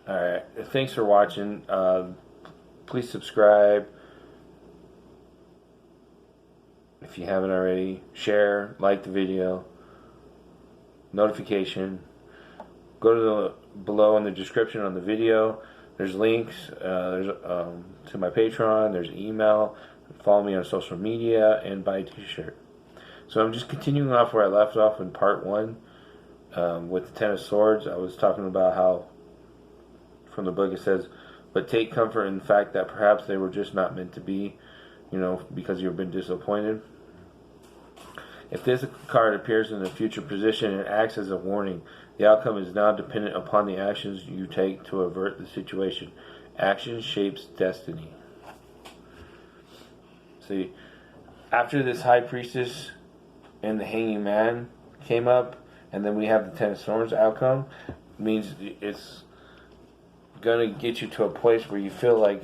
Alright, thanks for watching. Please subscribe if you haven't already. Share, like the video, notification. Go to the below in the description on the video. There's links. There's to my Patreon. There's email. Follow me on social media and buy a t-shirt. So I'm just continuing off where I left off in part 1 with the Ten of Swords. I was talking about how from the book it says, but take comfort in the fact that perhaps they were just not meant to be, because you've been disappointed. If this card appears in a future position, it acts as a warning. The outcome is now dependent upon the actions you take to avert the situation. Action shapes destiny. See, after this High Priestess and the Hanging Man came up, and then we have the Ten of Swords outcome, means it's going to get you to a place where you feel like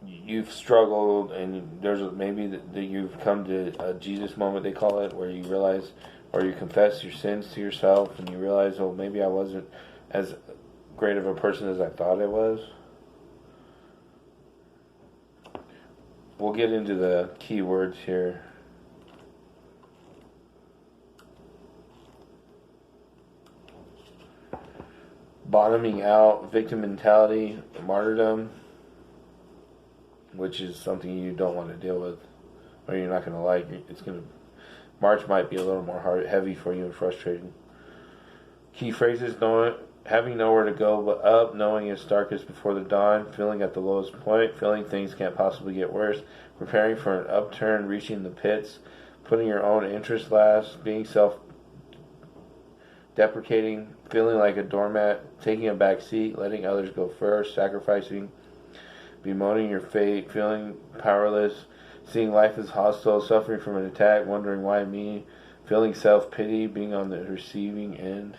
you've struggled, and there's maybe that you've come to a Jesus moment, they call it, where you realize, or you confess your sins to yourself, and you realize, oh, maybe I wasn't as great of a person as I thought I was. We'll get into the key words here. Bottoming out, victim mentality, martyrdom, which is something you don't want to deal with, or you're not going to like. March might be a little more heavy for you and frustrating. Key phrases: having nowhere to go but up, knowing it's darkest before the dawn, feeling at the lowest point, feeling things can't possibly get worse, preparing for an upturn, reaching the pits, putting your own interest last, being self-deprecating, feeling like a doormat, taking a back seat, letting others go first, sacrificing, bemoaning your fate, feeling powerless, seeing life as hostile, suffering from an attack, wondering why me, feeling self-pity, being on the receiving end.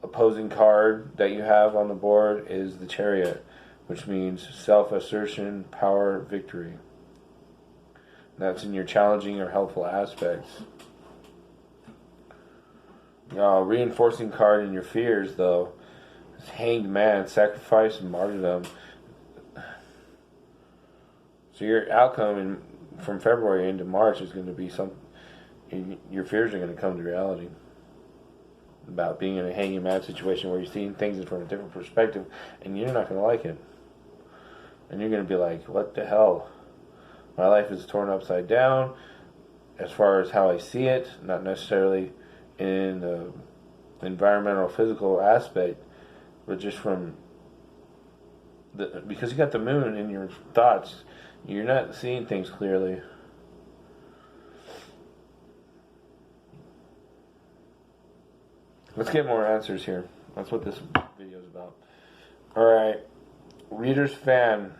Opposing card that you have on the board is the Chariot, which means self-assertion, power, victory. That's in your challenging or helpful aspects. Reinforcing card in your fears, though, is Hanged Man, sacrifice, and martyrdom. So your outcome from February into March is going to be your fears are going to come to reality. About being in a hanging man situation where you're seeing things from a different perspective, and you're not going to like it. And you're going to be like, what the hell? My life is torn upside down as far as how I see it, not necessarily in the environmental, physical aspect, but just from because you got the moon in your thoughts, you're not seeing things clearly. Let's get more answers here. That's what this video is about. Alright. Reader's fan.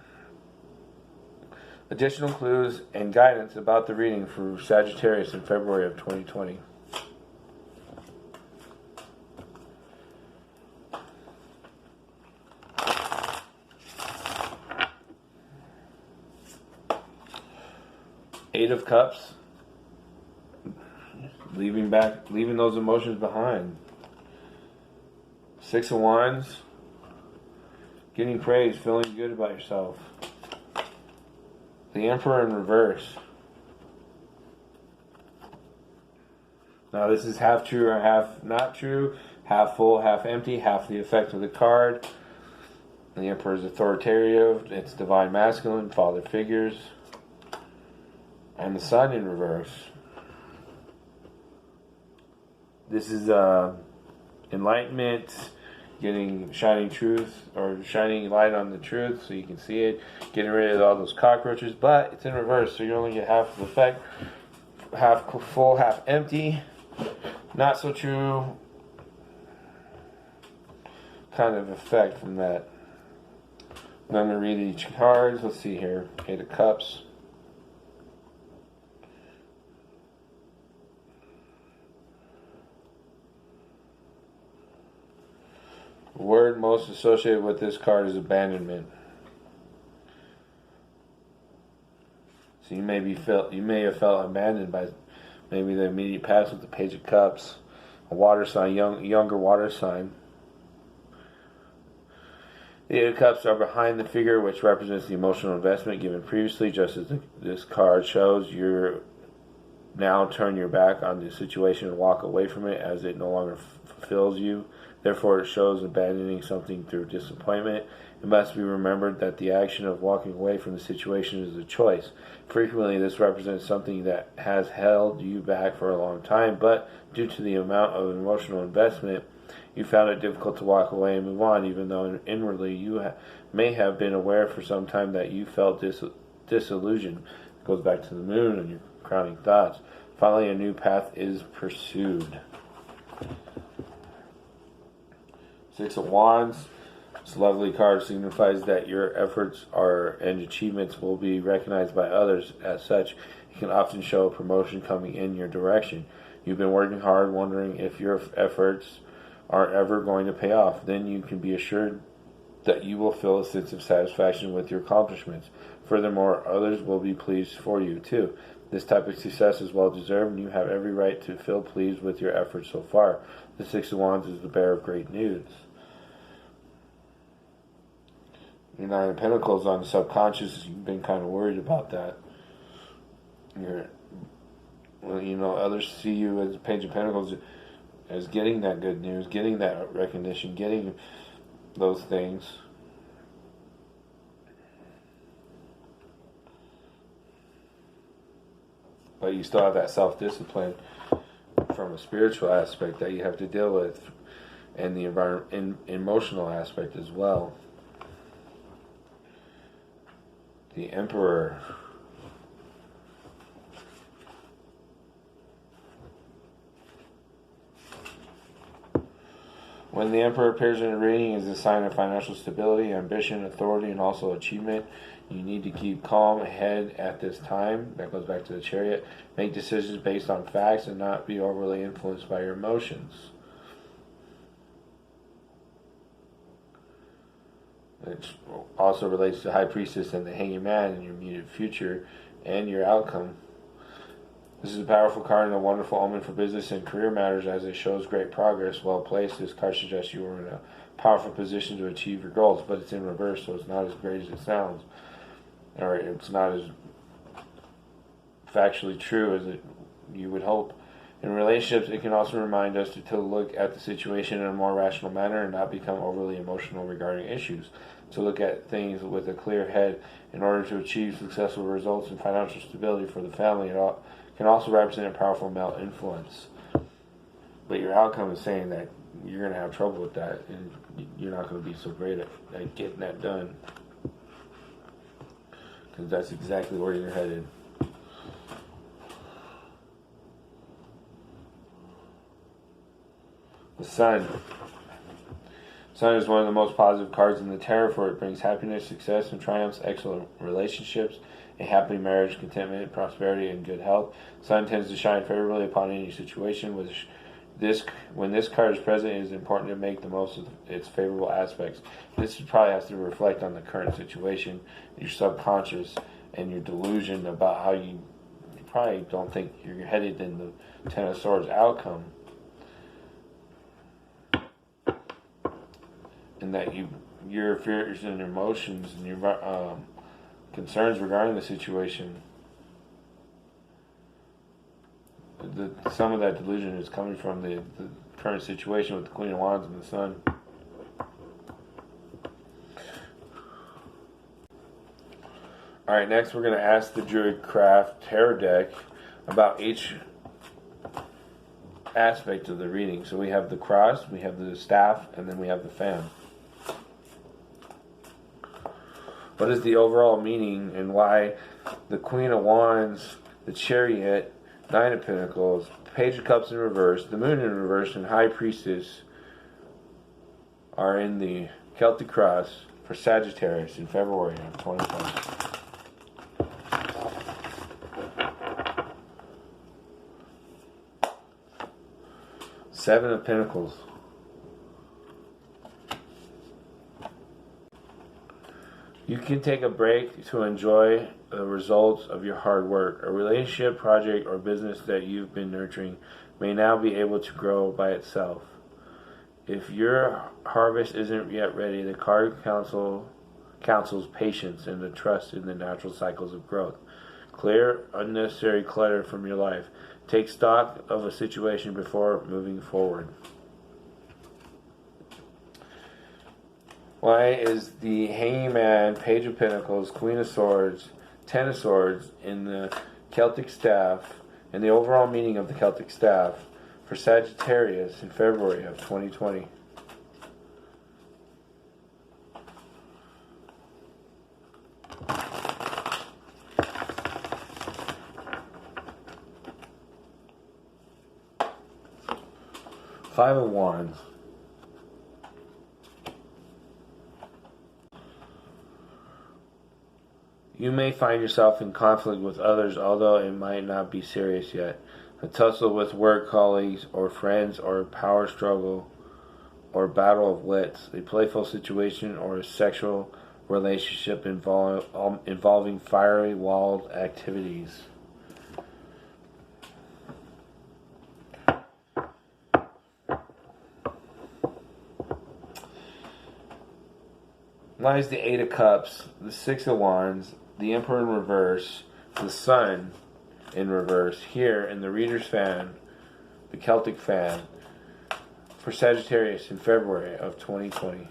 Additional clues and guidance about the reading for Sagittarius in February of 2020. Eight of Cups. Leaving those emotions behind. Six of Wands. Getting praise, feeling good about yourself. The Emperor in reverse. Now this is half true or half not true, half full, half empty, half the effect of the card. The Emperor is authoritative, it's divine masculine, father figures. And the Sun in reverse. This is enlightenment, shining truth, or shining light on the truth so you can see it, getting rid of all those cockroaches, but it's in reverse, so you only get half of the effect, half full, half empty, not so true kind of effect from that. I'm going to read each card. Let's see here. Eight of Cups. The word most associated with this card is abandonment. So you may have felt abandoned by maybe the immediate past with the Page of Cups. a water sign, younger water sign. The Eight of Cups are behind the figure, which represents the emotional investment given previously. Just as this card shows, you're now turn your back on the situation and walk away from it as it no longer fulfills you. Therefore, it shows abandoning something through disappointment. It must be remembered that the action of walking away from the situation is a choice. Frequently, this represents something that has held you back for a long time, but due to the amount of emotional investment, you found it difficult to walk away and move on, even though inwardly you may have been aware for some time that you felt disillusioned. It goes back to the moon and your crowning thoughts. Finally, a new path is pursued. Six of Wands. This lovely card signifies that your efforts and achievements will be recognized by others. As such, it can often show a promotion coming in your direction. You've been working hard, wondering if your efforts aren't ever going to pay off. Then you can be assured that you will feel a sense of satisfaction with your accomplishments. Furthermore, others will be pleased for you too. This type of success is well deserved, and you have every right to feel pleased with your efforts so far. The Six of Wands is the bearer of great news. Your Nine of Pentacles on the subconscious, you've been kind of worried about that. Others see you as a Page of Pentacles as getting that good news, getting that recognition, getting those things. But you still have that self-discipline from a spiritual aspect that you have to deal with, and the emotional aspect as well. The Emperor. When the Emperor appears in a reading, it is a sign of financial stability, ambition, authority, and also achievement. You need to keep calm head at this time. That goes back to the Chariot. Make decisions based on facts and not be overly influenced by your emotions. It also relates to High Priestess and the Hanging Man in your immediate future and your outcome. This is a powerful card and a wonderful omen for business and career matters as it shows great progress. Well placed, this card suggests you are in a powerful position to achieve your goals, but it's in reverse, so it's not as great as it sounds. Or it's not as factually true as you would hope. In relationships, it can also remind us to look at the situation in a more rational manner and not become overly emotional regarding issues. To look at things with a clear head in order to achieve successful results and financial stability for the family. It can also represent a powerful male influence. But your outcome is saying that you're going to have trouble with that, and you're not going to be so great at getting that done. Because that's exactly where you're headed. The Sun. Sun is one of the most positive cards in the tarot, for it brings happiness, success, and triumphs, excellent relationships, a happy marriage, contentment, prosperity, and good health. Sun tends to shine favorably upon any situation. When this card is present, it is important to make the most of its favorable aspects. This probably has to reflect on the current situation, your subconscious, and your delusion about how you probably don't think you're headed in the Ten of Swords outcome. And that your fears and emotions and your concerns regarding the situation, some of that delusion is coming from the current situation with the Queen of Wands and the Sun. Alright, next we're going to ask the Druidcraft Tarot deck about each aspect of the reading. So we have the cross, we have the staff, and then we have the fan. What is the overall meaning and why the Queen of Wands, the Chariot, Nine of Pentacles, Page of Cups in reverse, the Moon in reverse, and High Priestess are in the Celtic Cross for Sagittarius in February of 2020. Seven of Pentacles. You can take a break to enjoy the results of your hard work. A relationship, project, or business that you've been nurturing may now be able to grow by itself. If your harvest isn't yet ready, the card counsels patience and the trust in the natural cycles of growth. Clear unnecessary clutter from your life. Take stock of a situation before moving forward. Why is the Hanging Man, Page of Pentacles, Queen of Swords, Ten of Swords in the Celtic staff, and the overall meaning of the Celtic staff for Sagittarius in February of 2020? Five of Wands. You may find yourself in conflict with others, although it might not be serious yet. A tussle with work colleagues or friends, or a power struggle or battle of wits. A playful situation or a sexual relationship involving fiery, wild activities. Lies the Eight of Cups, the Six of Wands, the Emperor in reverse, the Sun in reverse, here in the Reader's Fan, the Celtic Fan, for Sagittarius in February of 2020.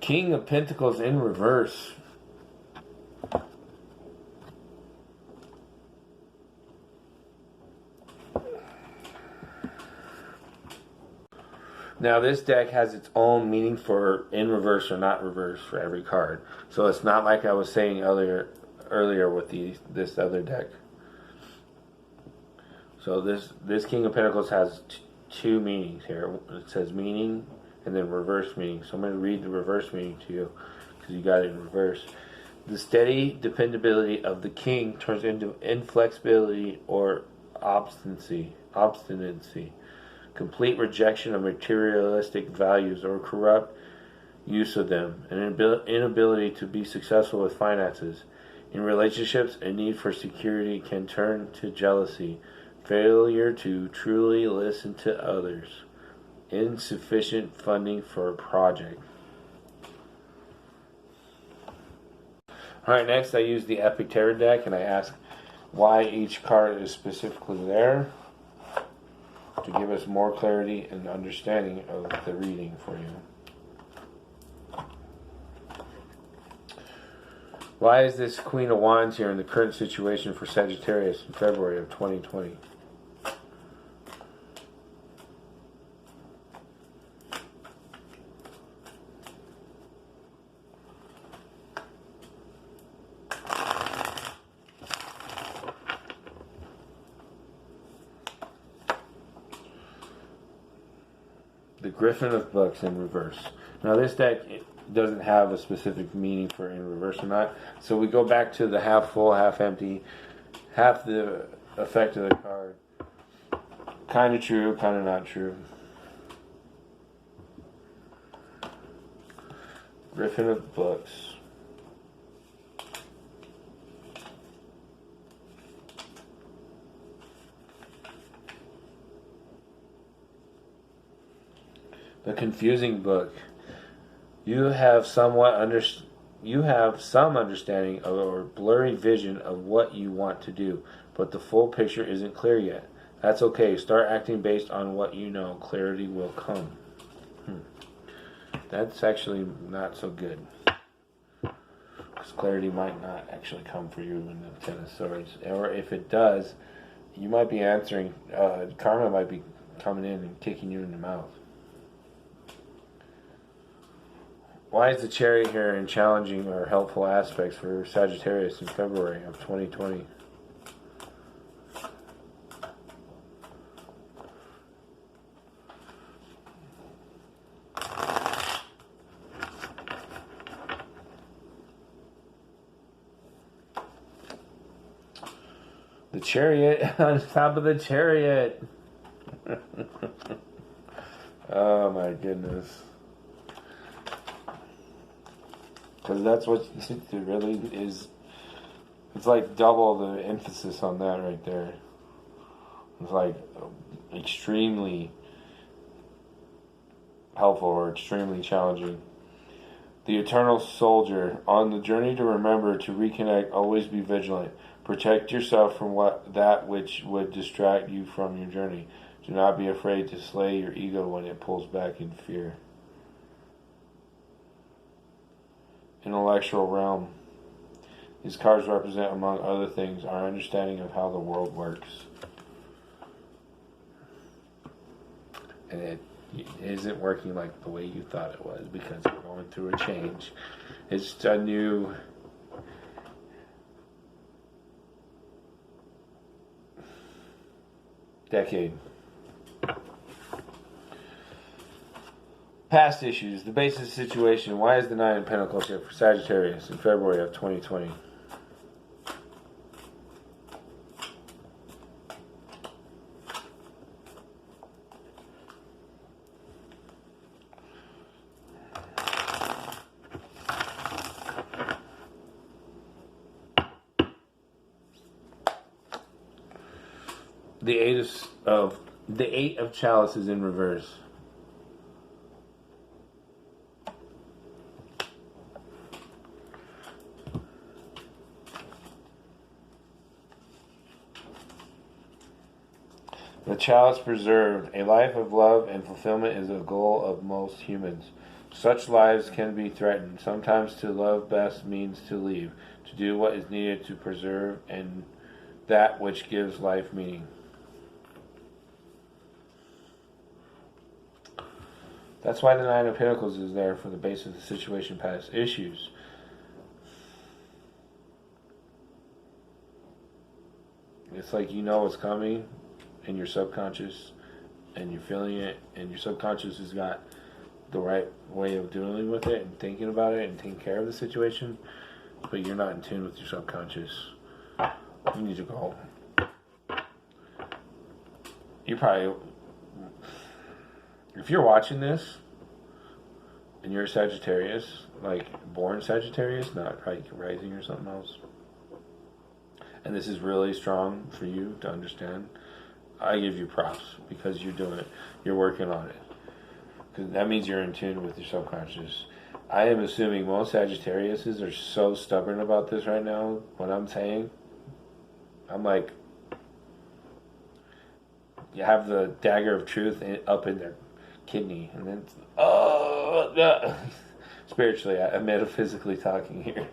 King of Pentacles in reverse. Now this deck has its own meaning for in reverse or not reverse for every card. So it's not like I was saying earlier with this other deck. So this King of Pentacles has two meanings here. It says meaning and then reverse meaning. So I'm going to read the reverse meaning to you because you got it in reverse. The steady dependability of the king turns into inflexibility or obstinacy. Complete rejection of materialistic values or corrupt use of them, an inability to be successful with finances. In relationships, a need for security can turn to jealousy, failure to truly listen to others, insufficient funding for a project. Alright, next I use the Epic Tarot deck and I ask why each card is specifically there, to give us more clarity and understanding of the reading for you. Why is this Queen of Wands here in the current situation for Sagittarius in February of 2020? The Griffin of Books in reverse. Now this deck doesn't have a specific meaning for in reverse or not. So we go back to the half full, half empty, half the effect of the card. Kind of true, kind of not true. Griffin of Books. The Confusing Book. You have some understanding of or blurry vision of what you want to do, but the full picture isn't clear yet. That's okay. Start acting based on what you know. Clarity will come. That's actually not so good, because clarity might not actually come for you in the Ten of Swords. Or if it does, you might be answering, karma might be coming in and kicking you in the mouth. Why is the Chariot here in challenging or helpful aspects for Sagittarius in February of 2020? The Chariot on top of the Chariot. Oh my goodness. Because that's what it really is. It's like double the emphasis on that right there. It's like extremely helpful or extremely challenging. The eternal soldier, on the journey to remember to reconnect, always be vigilant. Protect yourself from that which would distract you from your journey. Do not be afraid to slay your ego when it pulls back in fear. Intellectual realm. These cards represent, among other things, our understanding of how the world works. And it isn't working like the way you thought it was, because we're going through a change. It's a new decade. Past issues. The basis of the situation. Why is the Nine of Pentacles here for Sagittarius in February of 2020? The Eight of Chalices in reverse. The chalice preserved. A life of love and fulfillment is a goal of most humans. Such lives can be threatened. Sometimes to love best means to leave, to do what is needed to preserve and that which gives life meaning. That's why the Nine of Pentacles is there, for the base of the situation, past issues. It's like you know what's coming in your subconscious, and you're feeling it, and your subconscious has got the right way of dealing with it and thinking about it and taking care of the situation, but you're not in tune with your subconscious. You need to go. You probably, if you're watching this and you're a Sagittarius, like born Sagittarius, not like rising or something else, and this is really strong for you to understand, I give you props, because you're doing it. You're working on it. Because that means you're in tune with your subconscious. I am assuming most Sagittariuses are so stubborn about this right now. What I'm saying, I'm like, you have the dagger of truth up in their kidney, and then no. Spiritually, I'm metaphysically talking here,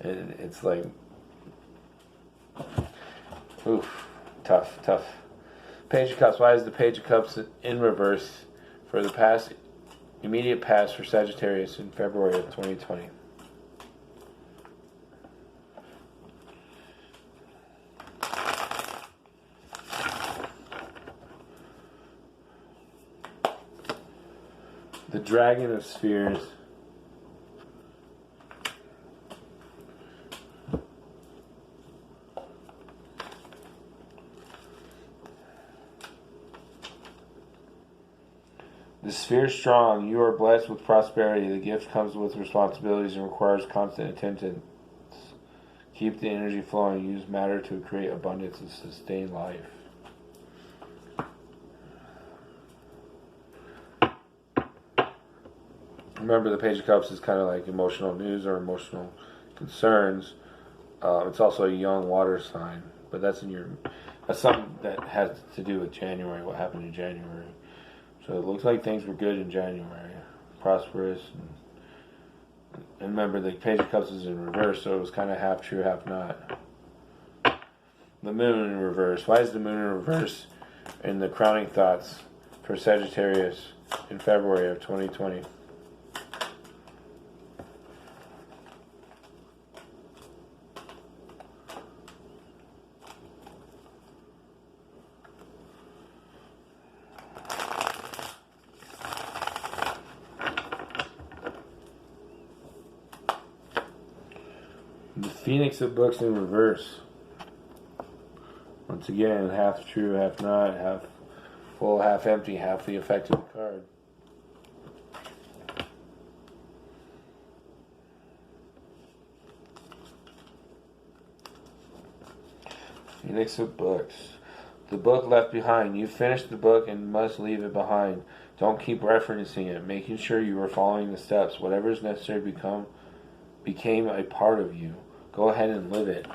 and it's like, oof, tough. Page of Cups. Why is the Page of Cups in reverse for the immediate past for Sagittarius in February of 2020? The Dragon of Spheres. The sphere is strong. You are blessed with prosperity. The gift comes with responsibilities and requires constant attention. Keep the energy flowing. Use matter to create abundance and sustain life. Remember, the Page of Cups is kind of like emotional news or emotional concerns. It's also a young water sign, but that's something that has to do with January. What happened in January? So it looks like things were good in January, prosperous. And remember, the Page of Cups is in reverse, so it was kind of half true, half not. The Moon in reverse. Why is the Moon in reverse in the crowning thoughts for Sagittarius in February of 2020? The Phoenix of Books in reverse. Once again, half true, half not, half full, half empty, half the effect of the card. Phoenix of Books. The book left behind. You finished the book and must leave it behind. Don't keep referencing it, making sure you are following the steps. Whatever is necessary became a part of you. Go ahead and live it.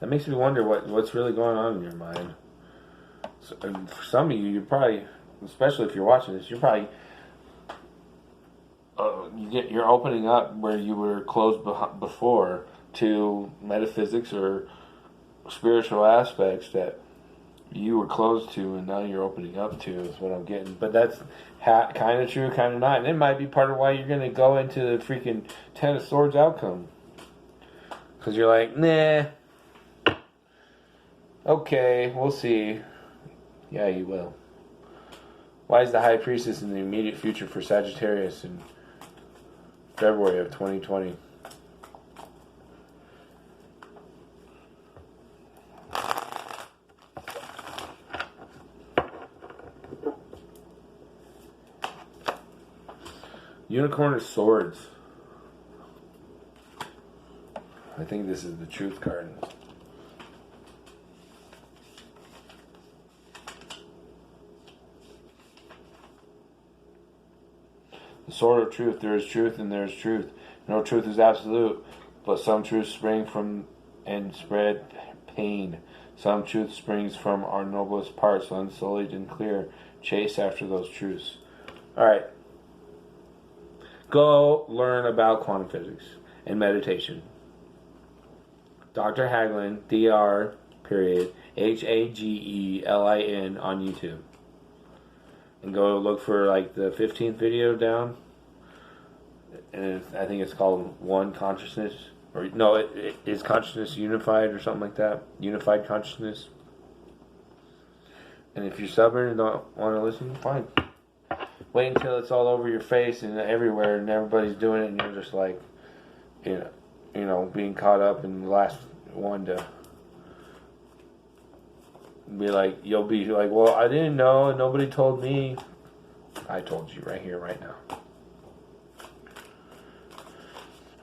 That makes me wonder what's really going on in your mind. So, and for some of you, you're probably, especially if you're watching this, you're probably you're opening up where you were closed before to metaphysics or spiritual aspects that you were closed to, and now you're opening up to, is what I'm getting. But that's kind of true, kind of not. And it might be part of why you're going to go into the freaking Ten of Swords outcome. Because you're like, nah. Okay, we'll see. Yeah, you will. Why is the High Priestess in the immediate future for Sagittarius in February of 2020? Unicorn of Swords. I think this is the Truth card. The Sword of Truth. There is truth and there is truth. No truth is absolute, but some truth spring from and spread pain. Some truth springs from our noblest parts, unsullied and clear. Chase after those truths. Alright. Go learn about quantum physics and meditation. Dr. Hagelin, Dr. Hagelin on YouTube. And go look for like the 15th video down. And I think it's called One Consciousness. Or no, it is Consciousness Unified or something like that. Unified Consciousness. And if you're stubborn and don't want to listen, fine. Wait until it's all over your face and everywhere and everybody's doing it and you're just like, you know, being caught up in the last one to be like, you'll be like, well, I didn't know and nobody told me. I told you right here, right now.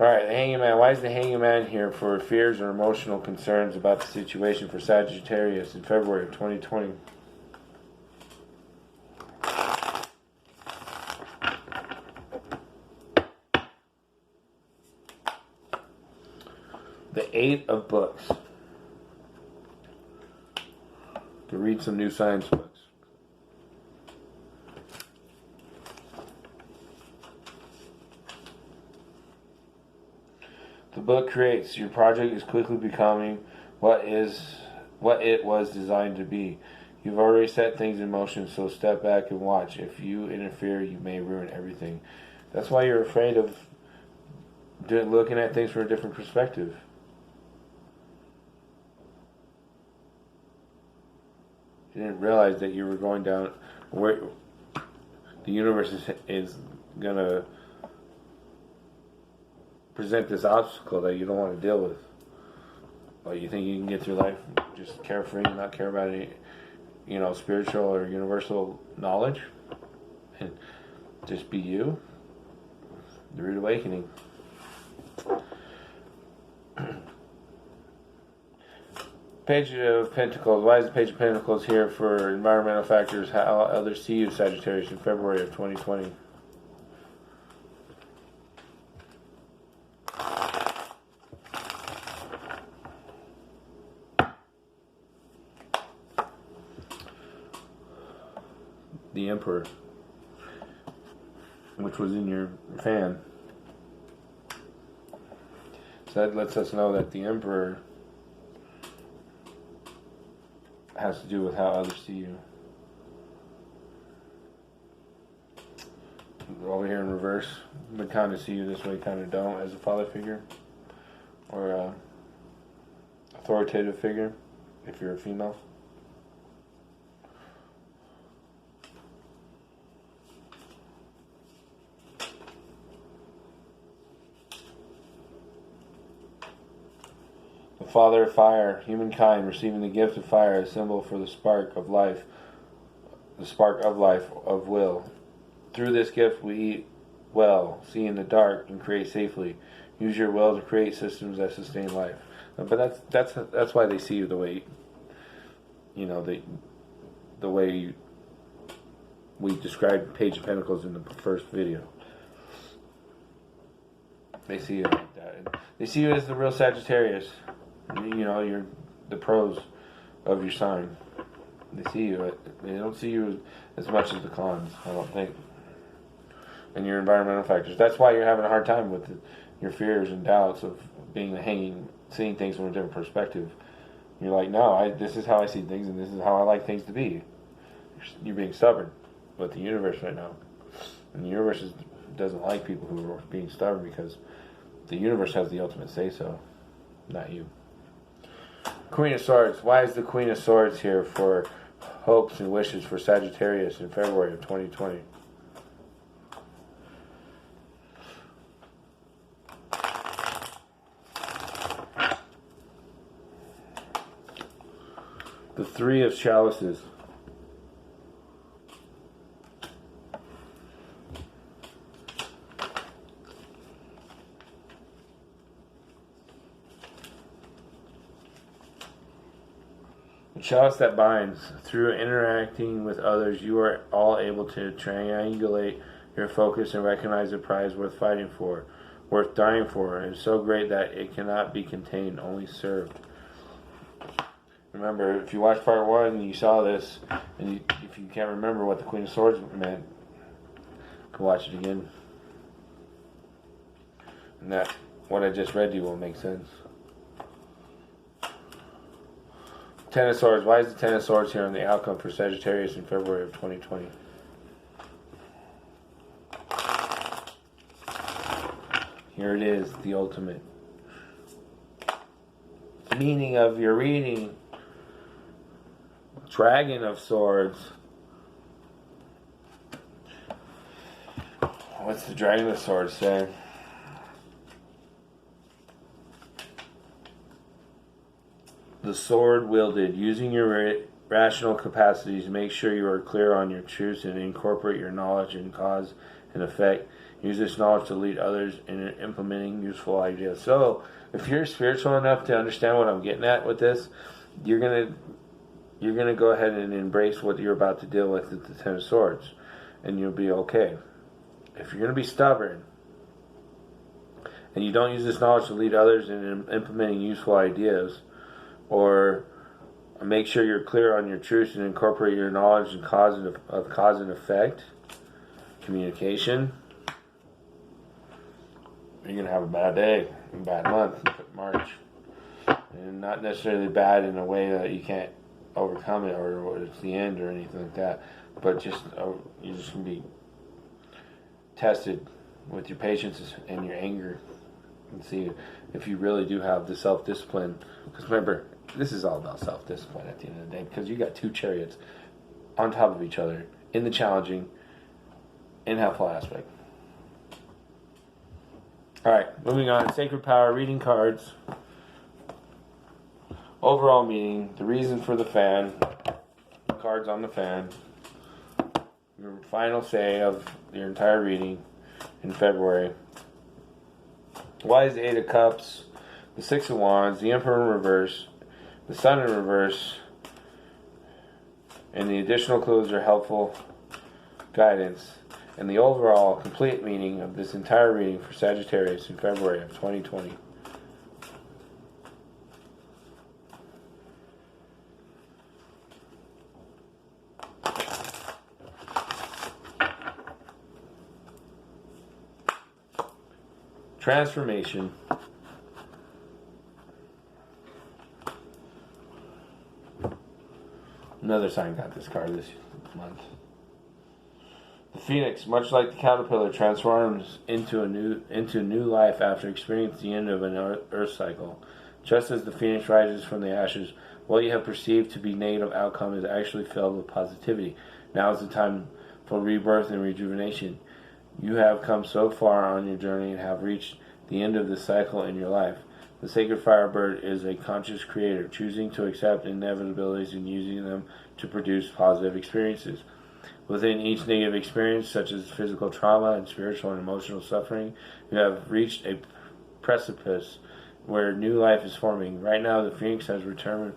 Alright, the Hanging Man. Why is the Hanging Man here for fears or emotional concerns about the situation for Sagittarius in February of 2020? The Eight of Books. To read some new science books. The book creates. Your project is quickly becoming what it was designed to be. You've already set things in motion, so step back and watch. If you interfere, you may ruin everything. That's why you're afraid of looking at things from a different perspective. You didn't realize that you were going down where the universe is going to present this obstacle that you don't want to deal with. But you think you can get through life just carefree and not care about any, spiritual or universal knowledge and just be you. The Rude Awakening. Page of Pentacles. Why is the Page of Pentacles here for environmental factors? How others see you, Sagittarius, in February of 2020? The Emperor, which was in your fan. So that lets us know that the Emperor has to do with how others see you. Over here in reverse, we kind of see you this way, kind of don't, as a father figure or a authoritative figure if you're a female. Father of fire, humankind receiving the gift of fire, a symbol for the spark of life, of will. Through this gift we eat well, see in the dark, and create safely. Use your will to create systems that sustain life. But that's why they see you the way, the way we described Page of Pentacles in the first video. They see you like that. And they see you as the real Sagittarius. You're the pros of your sign. They see you. They don't see you as much as the cons, I don't think. And your environmental factors. That's why you're having a hard time with your fears and doubts of seeing things from a different perspective. You're like, no, this is how I see things, and this is how I like things to be. You're being stubborn with the universe right now. And the universe doesn't like people who are being stubborn, because the universe has the ultimate say-so, not you. Queen of Swords. Why is the Queen of Swords here for hopes and wishes for Sagittarius in February of 2020? The Three of Chalices. The chalice that binds. Through interacting with others, you are all able to triangulate your focus and recognize the prize worth fighting for, worth dying for, and so great that it cannot be contained, only served. Remember, if you watched part 1 and you saw this, and if you can't remember what the Queen of Swords meant, you can watch it again. And that, what I just read to you will make sense. Ten of Swords. Why is the Ten of Swords here on the outcome for Sagittarius in February of 2020? Here it is, the ultimate meaning of your reading. Dragon of Swords. What's the Dragon of Swords say? The sword wielded, using your rational capacities, make sure you are clear on your truths and incorporate your knowledge in cause and effect. Use this knowledge to lead others in implementing useful ideas. So, if you're spiritual enough to understand what I'm getting at with this, you're gonna go ahead and embrace what you're about to deal with at the Ten of Swords, and you'll be okay. If you're gonna be stubborn and you don't use this knowledge to lead others in implementing useful ideas, or make sure you're clear on your truths and incorporate your knowledge of cause and effect, communication, you're going to have a bad day, a bad month, March. And not necessarily bad in a way that you can't overcome it or it's the end or anything like that, but just you're just going to be tested with your patience and your anger, and see if you really do have the self-discipline. Because remember, this is all about self-discipline at the end of the day, because you got two chariots on top of each other in the challenging and helpful aspect. Alright, moving on. Sacred Power, reading cards. Overall meaning, the reason for the fan, cards on the fan, your final say of your entire reading in February. Why is the Eight of Cups, the Six of Wands, the Emperor in reverse, the Sun in reverse, and the additional clues are helpful guidance, and the overall complete meaning of this entire reading for Sagittarius in February of 2020. Transformation. Another sign got this card this month. The Phoenix, much like the caterpillar, transforms into new life after experiencing the end of an earth cycle. Just as the phoenix rises from the ashes, what you have perceived to be negative outcome is actually filled with positivity. Now is the time for rebirth and rejuvenation. You have come so far on your journey and have reached the end of this cycle in your life. The sacred firebird is a conscious creator, choosing to accept inevitabilities and using them to produce positive experiences. Within each negative experience, such as physical trauma and spiritual and emotional suffering, you have reached a precipice where new life is forming. Right now, the Phoenix has returned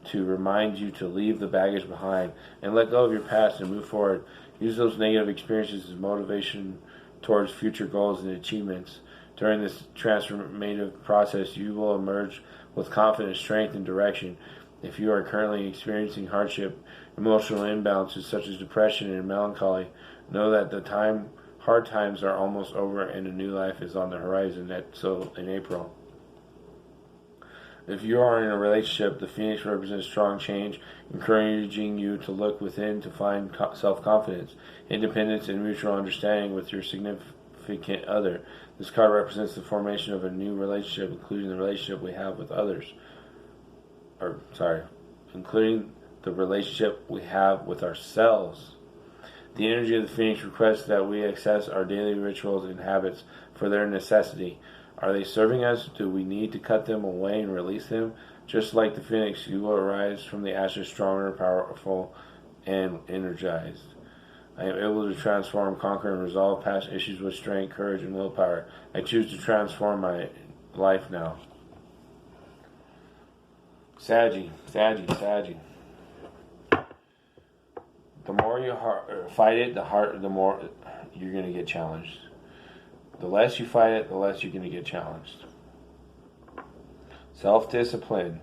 to remind you to leave the baggage behind and let go of your past and move forward. Use those negative experiences as motivation towards future goals and achievements. During this transformative process, you will emerge with confidence, strength, and direction. If you are currently experiencing hardship, emotional imbalances such as depression and melancholy, know that the hard times are almost over and a new life is on the horizon. So in April. If you are in a relationship, the Phoenix represents strong change, encouraging you to look within to find self-confidence, independence, and mutual understanding with your significant other. This card represents the formation of a new relationship, including the relationship we have with others. Including the relationship we have with ourselves. The energy of the Phoenix requests that we access our daily rituals and habits for their necessity. Are they serving us? Do we need to cut them away and release them? Just like the Phoenix, you will arise from the ashes stronger, powerful, and energized. I am able to transform, conquer, and resolve past issues with strength, courage, and willpower. I choose to transform my life now. Saggy. The more you fight it, the more you're going to get challenged. The less you fight it, the less you're going to get challenged. Self-discipline.